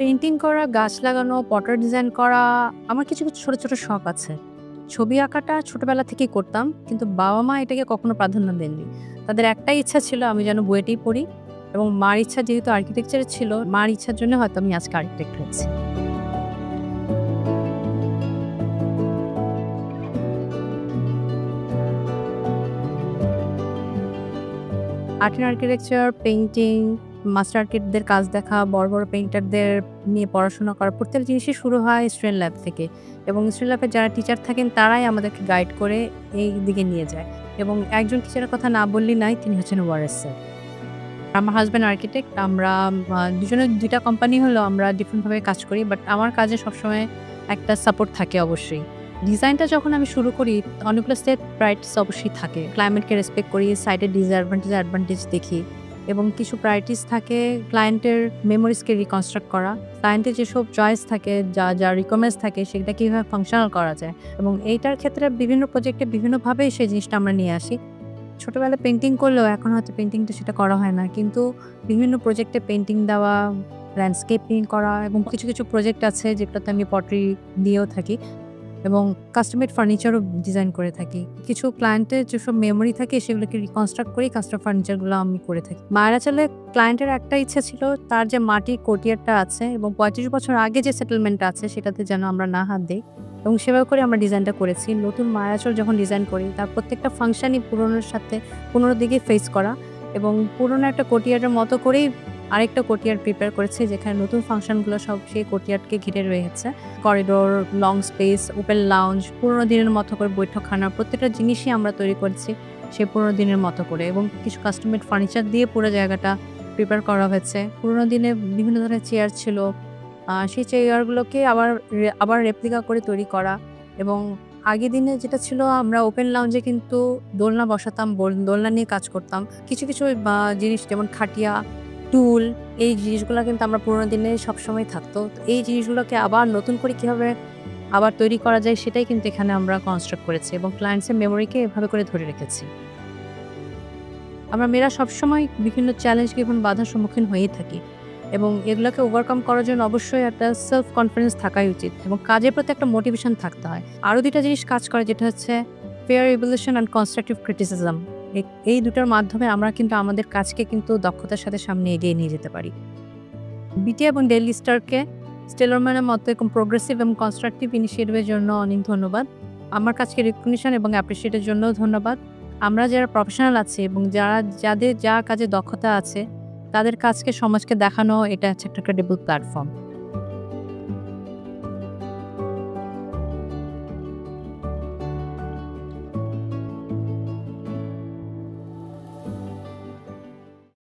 Painting করা, গাছ লাগানো, পটার ডিজাইন করা আমার কিছু ছোট, ছোট শখ আছে। ছবি আঁকাটা ছোটবেলা থেকেই করতাম। কিন্তু বাবা-মা এটাকে কখনো প্রাধান্য দেননি। তাদের একটাই ইচ্ছা ছিল আমি যেন বুয়েটেই পড়ি এবং মার ইচ্ছা যেহেতু আর্কিটেকচারে ছিল, মার ইচ্ছার জন্য হয়তো আমি আজকে আর্কিটেক্ট হয়েছি। Art and architecture, painting, master আর্কিটেক্টদের কাজ দেখা, বড়, বড় পেইন্টারদের নিয়ে পড়াশোনা করা প্রত্যেকটা জিনিসই শুরু হয় স্টুডেন্ট ল্যাব থেকে এবং স্টুডেন্ট ল্যাবে যারা টিচার থাকেন তারাই আমাদেরকে গাইড করে এই দিকে নিয়ে যায় এবং একজন টিচারের কথা না বললেই নাই, তিনি হচ্ছেন ওয়ারেস স্যার। আমার হাসব্যান্ড আর্কিটেক্ট। আমরা দুজনের ২ টা কোম্পানি হলেও আমরা ডিফারেন্ট ভাবে কাজ করি। বাট আমার কাজে সবসময় একটা সাপোর্ট থাকে অবশ্যই। ডিজাইনটা যখন আমি শুরু করি অনেকগুলো সেট প্রায়োরিটিস অবশ্যই থাকে। ক্লায়েন্টকে রেসপেক্ট করি, সাইটের ডিসঅ্যাডভান্টেজ অ্যাডভান্টেজ দেখি এবং কিছু প্রায়োরিটিস থাকে ক্লায়েন্টের মেমোরিজকে রিকনস্ট্রাক্ট করা। ক্লায়েন্টের যেসব চয়েস থাকে, যা রিকোয়ারমেন্টস থাকে সেটা কিভাবে ফাংশনাল করা যায় এবং এইটার ক্ষেত্রে বিভিন্ন প্রজেক্টে বিভিন্নভাবে সেই জিনিসটা আমরা নিয়ে আসি। ছোটবেলায় পেইন্টিং করলেও এখন হয়তো পেইন্টিংটা সেটা করা হয় না। কিন্তু বিভিন্ন প্রজেক্টে পেইন্টিং দেওয়া, ল্যান্ডস্কেপিং করা এবং কিছু প্রজেক্ট আছে যেগুলোতে আমি পটরি দিয়েও থাকি এবং কাস্টম-মেড ফার্নিচারও ডিজাইন করে থাকি। কিছু ক্লায়েন্টের যেসব মেমোরি থাকে সেগুলোকে রিকনস্ট্রাক্ট করেই কাস্টম ফার্নিচারগুলো আমি করে থাকি। মায়েরাচলে ক্লায়েন্টের একটা ইচ্ছা ছিল তার যে মাটির কোর্টইয়ার্ডটা আছে এবং ৩৫ বছর আগে যে সেটেলমেন্টটা আছে সেটাতে যেন আমরা না হাত দেই এবং সেভাবে করে আমরা ডিজাইনটা করেছি। নতুন মায়াচল যখন ডিজাইন করি তার প্রত্যেকটা ফাংশনই পুরনোর সাথে পুরনো দিকে ফেস করা এবং পুরনো একটা কোর্টইয়ার্ডের মতো করেই আরেকটা কোর্টইয়ার্ড প্রিপেয়ার করেছি যেখানে নতুন ফাংশনগুলো সব সেই কোর্টইয়ার্ডকে ঘিরে রয়েছে। Corridor, long space, open lounge, পুরোনো দিনের মতো করে বৈঠকখানা প্রত্যেকটা জিনিসই আমরা তৈরি করেছি সেই পুরোনো দিনের মতো করে এবং কিছু কাস্টম-মেড ফার্নিচার দিয়ে পুরো জায়গাটা প্রিপেয়ার করা হয়েছে। পুরোনো দিনে বিভিন্ন ধরনের চেয়ার ছিল। সেই চেয়ারগুলোকে আবার রেপ্লিকা করে তৈরি করা এবং আগের দিনে যেটা ছিল আমরা ওপেন লাউঞ্জে কিন্তু দোলনা বসাতাম, দোলনা নিয়ে কাজ করতাম। কিছু জিনিস যেমন খাটিয়া, টুল এই জিনিসগুলা কিন্তু আমরা পুরোনো দিনে সবসময় থাকতো। তো এই জিনিসগুলোকে আবার নতুন করে কিভাবে আবার তৈরি করা যায় সেটাই কিন্তু এখানে আমরা কনস্ট্রাক্ট করেছি এবং ক্লায়েন্টসের মেমোরিকে এভাবে করে ধরে রেখেছি। আমরা মেয়েরা সবসময় বিভিন্ন চ্যালেঞ্জ এবং বাধার সম্মুখীন হয়েই থাকি এবং এগুলোকে ওভারকাম করার জন্য অবশ্যই একটা সেলফ কনফিডেন্স থাকাই উচিত এবং কাজের প্রতি একটা মোটিভেশন থাকতে হয়। আরও ২ টা জিনিস কাজ করে যেটা হচ্ছে fair evaluation and constructive criticism. এই দুটার মাধ্যমে আমরা কিন্তু আমাদের কাজকে কিন্তু দক্ষতার সাথে সামনে এগিয়ে নিয়ে যেতে পারি। বিটি এবং ডেইলি স্টারকে স্টেলারম্যানের মতো এরকম প্রোগ্রেসিভ এবং কনস্ট্রাকটিভ ইনিশিয়েটিভের জন্য অনেক ধন্যবাদ। আমার কাজকে রিকগনিশন এবং অ্যাপ্রিসিয়েটের জন্যও ধন্যবাদ। আমরা যারা প্রফেশনাল আছি এবং যাদের যা কাজে দক্ষতা আছে তাদের কাজকে সমাজকে দেখানো এটা হচ্ছে একটা ক্রেডিবল প্ল্যাটফর্ম।